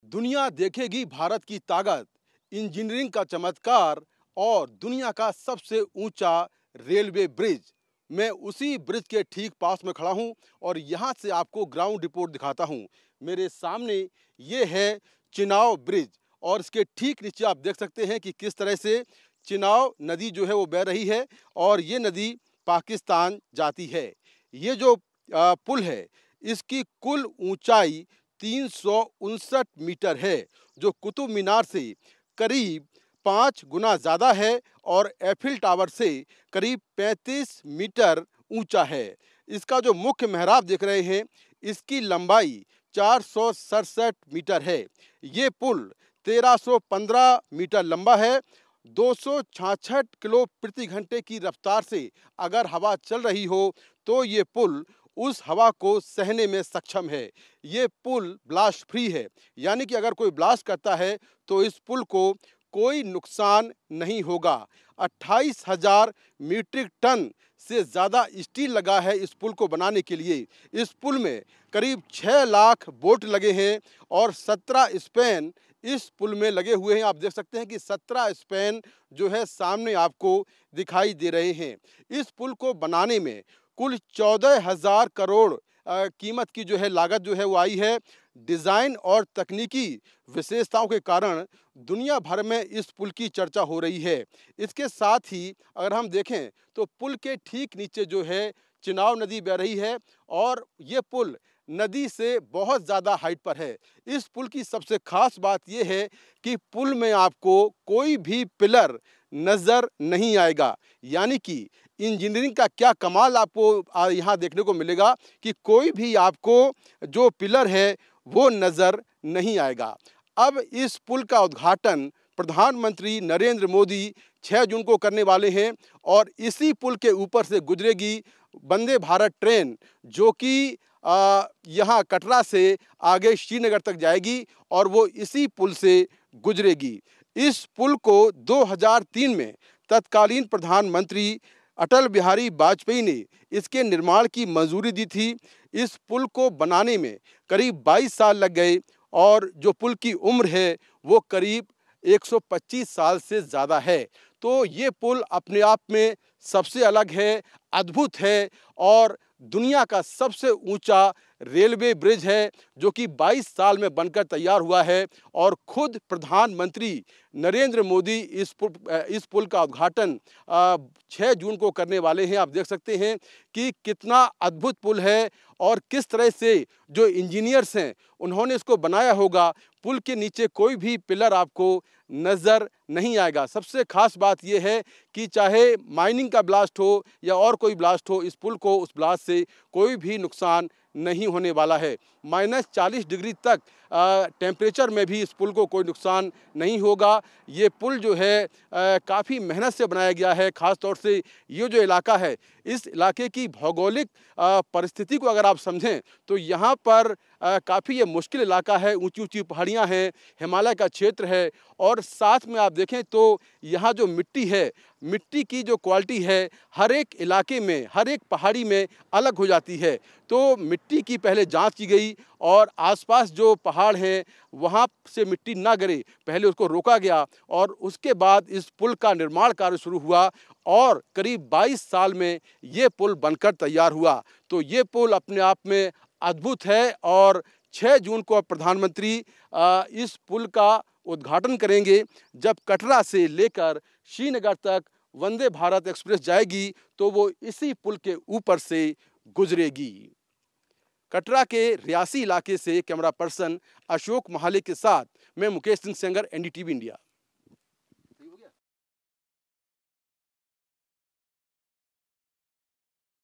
दुनिया देखेगी भारत की ताकत, इंजीनियरिंग का चमत्कार और दुनिया का सबसे ऊंचा रेलवे ब्रिज। मैं उसी ब्रिज के ठीक पास में खड़ा हूं और यहां से आपको ग्राउंड रिपोर्ट दिखाता हूं। मेरे सामने ये है चिनाव ब्रिज और इसके ठीक नीचे आप देख सकते हैं कि किस तरह से चिनाव नदी जो है वो बह रही है और ये नदी पाकिस्तान जाती है। ये जो पुल है, इसकी कुल ऊंचाई 359 मीटर है, जो कुतुब मीनार से करीब 5 गुना ज़्यादा है और एफिल टावर से करीब 35 मीटर ऊंचा है। इसका जो मुख्य मेहराब देख रहे हैं, इसकी लंबाई 467 मीटर है। ये पुल 1315 मीटर लंबा है। 266 किलो प्रति घंटे की रफ्तार से अगर हवा चल रही हो तो ये पुल उस हवा को सहने में सक्षम है। ये पुल ब्लास्ट फ्री है, यानी कि अगर कोई ब्लास्ट करता है तो इस पुल को कोई नुकसान नहीं होगा। 28,000 मीट्रिक टन से ज़्यादा स्टील लगा है इस पुल को बनाने के लिए। इस पुल में करीब 6 लाख बोल्ट लगे हैं और 17 स्पैन इस पुल में लगे हुए हैं। आप देख सकते हैं कि 17 स्पैन जो है सामने आपको दिखाई दे रहे हैं। इस पुल को बनाने में कुल 14,000 करोड़ कीमत की जो है लागत जो है वो आई है। डिज़ाइन और तकनीकी विशेषताओं के कारण दुनिया भर में इस पुल की चर्चा हो रही है। इसके साथ ही अगर हम देखें तो पुल के ठीक नीचे जो है चिनाव नदी बह रही है और ये पुल नदी से बहुत ज़्यादा हाइट पर है। इस पुल की सबसे खास बात यह है कि पुल में आपको कोई भी पिलर नज़र नहीं आएगा, यानी कि इंजीनियरिंग का क्या कमाल आपको यहाँ देखने को मिलेगा कि कोई भी आपको जो पिलर है वो नज़र नहीं आएगा। अब इस पुल का उद्घाटन प्रधानमंत्री नरेंद्र मोदी 6 जून को करने वाले हैं और इसी पुल के ऊपर से गुजरेगी वंदे भारत ट्रेन, जो कि यहाँ कटरा से आगे श्रीनगर तक जाएगी और वो इसी पुल से गुजरेगी। इस पुल को 2003 में तत्कालीन प्रधानमंत्री अटल बिहारी वाजपेयी ने इसके निर्माण की मंजूरी दी थी। इस पुल को बनाने में करीब 22 साल लग गए और जो पुल की उम्र है वो करीब 125 साल से ज़्यादा है। तो ये पुल अपने आप में सबसे अलग है, अद्भुत है और दुनिया का सबसे ऊंचा रेलवे ब्रिज है, जो कि 22 साल में बनकर तैयार हुआ है और खुद प्रधानमंत्री नरेंद्र मोदी इस पुल का उद्घाटन 6 जून को करने वाले हैं। आप देख सकते हैं कि कितना अद्भुत पुल है और किस तरह से जो इंजीनियर्स हैं उन्होंने इसको बनाया होगा। पुल के नीचे कोई भी पिलर आपको नज़र नहीं आएगा। सबसे खास बात यह है कि चाहे माइनिंग का ब्लास्ट हो या और कोई ब्लास्ट हो, इस पुल को उस ब्लास्ट से कोई भी नुकसान नहीं होने वाला है। -40 डिग्री तक टेम्परेचर में भी इस पुल को कोई नुकसान नहीं होगा। ये पुल जो है काफ़ी मेहनत से बनाया गया है। ख़ास तौर से ये जो इलाका है, इस इलाके की भौगोलिक परिस्थिति को अगर आप समझें तो यहाँ पर काफ़ी ये मुश्किल इलाका है। ऊंची ऊंची पहाड़ियाँ हैं, हिमालय का क्षेत्र है और साथ में आप देखें तो यहाँ जो मिट्टी है, मिट्टी की जो क्वालिटी है हर एक इलाके में, हर एक पहाड़ी में अलग हो जाती है। तो मिट्टी की पहले जांच की गई और आसपास जो पहाड़ हैं वहाँ से मिट्टी ना गिरे, पहले उसको रोका गया और उसके बाद इस पुल का निर्माण कार्य शुरू हुआ और करीब 22 साल में ये पुल बनकर तैयार हुआ। तो ये पुल अपने आप में अद्भुत है और 6 जून को प्रधानमंत्री इस पुल का उद्घाटन करेंगे। जब कटरा से लेकर श्रीनगर तक वंदे भारत एक्सप्रेस जाएगी तो वो इसी पुल के ऊपर से गुजरेगी। कटरा के रियासी इलाके से कैमरा पर्सन अशोक महाले के साथ मैं मुकेश सिंह सेंगर, NDTV इंडिया।